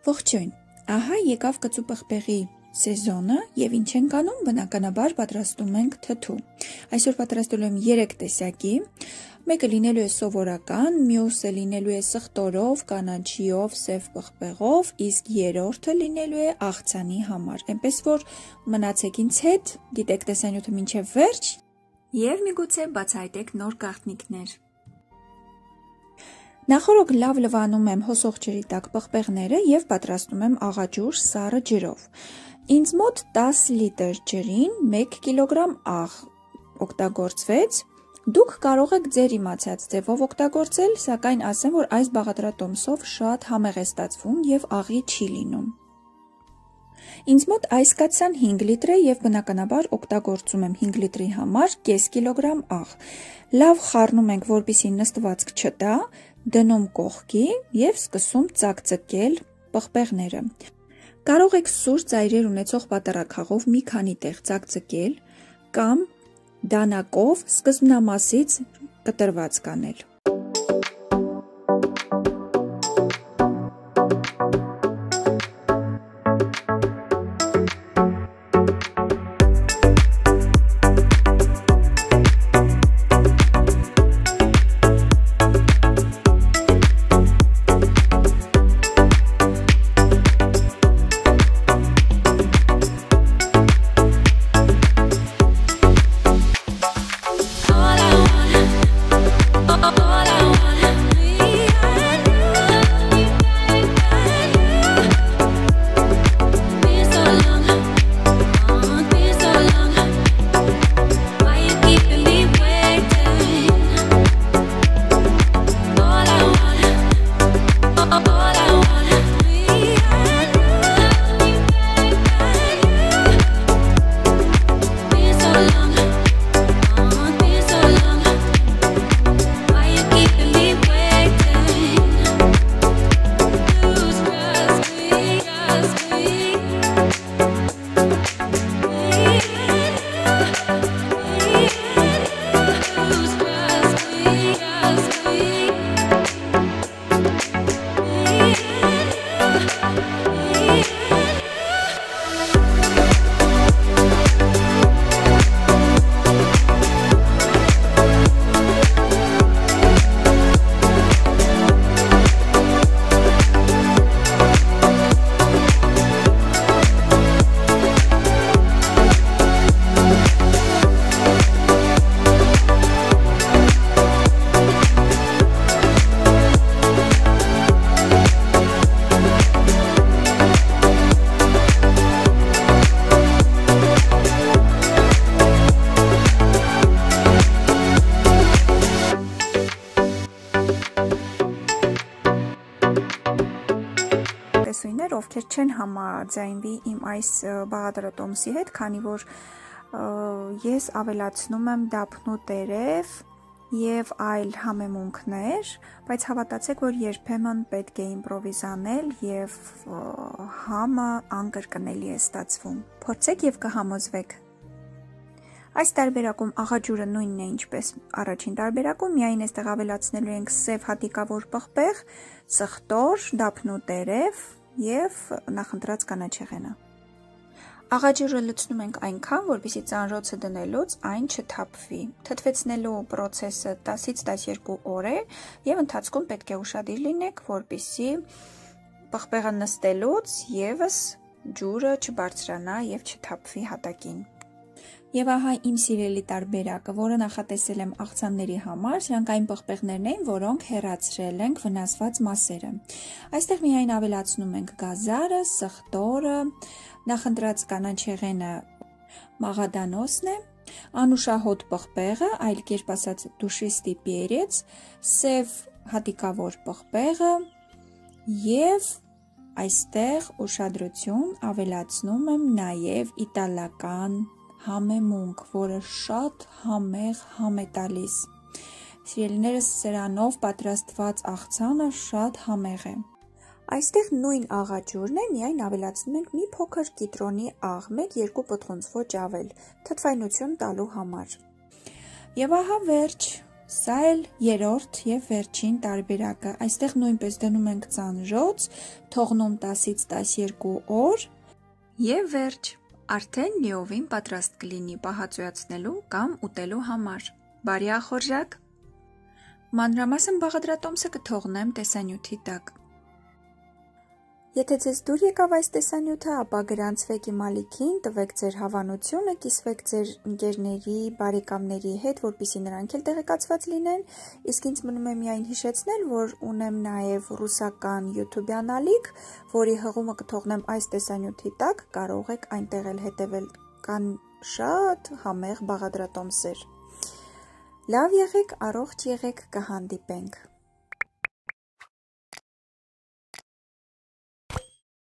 Ողջույն, ահա եկավ կծու պղպեղի սեզոնը և ինչ ենք անում, բնականաբար պատրաստում ենք թթու։ Այսօր պատրաստելու եմ 3 տեսակի, մեկը լինելու է սովորական, մյուսը լինելու է սխտորով, կանաչիով, սև պղպեղով, իսկ երրորդը լինելու է աղցանի համար, այնպես որ մնացեք ինձ հետ, դիտեք տեսանյութը մինչև վերջ և միգուցե բացահայտեք նոր գաղտնիքներ։ Նախորդ լավ լվանում եմ հոսող ջրի տակ պղպեղները և պատրաստում եմ աղաջուր սառը ջրով։ Ինձ մոտ 10 լիտր ջրին 1 կիլոգրամ աղ օգտագործվեց։ Դուք կարող եք ձեր իմացած ձևով օգտագործել, սակայն ասեմ, որ այս բաղադրատոմսով շատ համեղ է ստացվում և աղի չի լինում։ Ինձ մոտ այս կաթսան 5 լիտր է և բնականաբար օգտագործում եմ 5 լիտրի համար կես կիլոգրամ աղ։ Լավ խառնում ենք, որպեսզի նստվածք չտա, դնում կողքի և սկսում ծակծկել պղպեղները։ Կարող եք սուր ծայրեր ունեցող պատառաքաղով մի քանի տեղ ծակծկել կամ դանակով սկզբնամասից կտրված կանել։ Ովքեր չեն համաձայնվի իմ այս բաղադրատոմսի հետ, քանի որ ես ավելացնում եմ դափնու տերև և այլ համեմունքներ, բայց հավատացեք, որ երբեմն պետք է իմպրովիզ անել և համը անկրկնելի է ստացվում։ Փորձեք և կհամոզվեք։ Այս տարբերակում աղաջուրը նույնն է ինչպես առաջին տարբերակում, միայն այստեղ ավելացնելու ենք սև հատիկավոր պղպեղ, սխտոր, դափնու տերև և նախընտրած կանաչեղենը։ Աղաջուրը լցնում ենք այնքան, որպեսզի ծանրոցը դնելուց այն չթափվի։ Թթվեցնելու պրոցեսը 10-ից 12 օր է և ընթացքում պետք է ուշադիր լինեք, որպեսզի պղպեղը նստելուց ևս ջուրը չբարձրանա և չթափվի հատակին։ Եվ ահա իմ սիրելի տարբերակը, որը նախատեսել եմ աղցանների համար, սրանք այն պղպեղներն էին, որոնք հեռացրել ենք վնասված մասերը։ Այստեղ միայն ավելացնում ենք գազարը, սխտորը, նախընտրած կանաչեղենը մաղադանոսն է, անուշահոտ պղպեղը, այլ կերպ ասած դուշիստի պերец, սև հատիկավոր պղպեղը և այստեղ ուշադրություն ավելացնում եմ նաև իտալական համեմունք, որը շատ համեղ համ է տալիս։ Սիրելիներս, սրանով պատրաստված աղցանը շատ համեղ է։ Այստեղ նույն աղաջուրն է, միայն ավելացնում ենք մի փոքր կիտրոնի աղ, 1-2 պտղունց, ոչ ավել, թթվայնություն տալու համար։ Եվ ահա վերջ, Սա էլ երրորդ եւ վերջին տարբերակը։ Այստեղ նույնպես դնում ենք ծանրոց, թողնում 10-ից 12 օր եւ վերջ։ Արդեն լիովին պատրաստ կլինի պահածոյացնելու կամ ուտելու համար։ Բարի ախորժակ։ Մանրամասն բաղադրատոմսը կթողնեմ տեսանյութի տակ։ Եթե ձեզ դուր եկավ այս տեսանյութը, ապա գրանցվեք իմ ալիքին, տվեք ձեր հավանությունը, կիսվեք ձեր ընկերների, բարեկամների հետ, որպեսզի նրանք էլ տեղեկացված լինեն, իսկ ինձ մնում է միայն հիշեցնել, որ ունեմ նաև ռուսական YouTube-յան ալիք, որի հղումը կթողնեմ այս տեսանյութի տակ, կարող եք այնտեղ էլ հետևել, կան շատ համեղ բաղադրատոմսեր։ Լավ եղեք, առողջ եղեք, կհանդիպենք։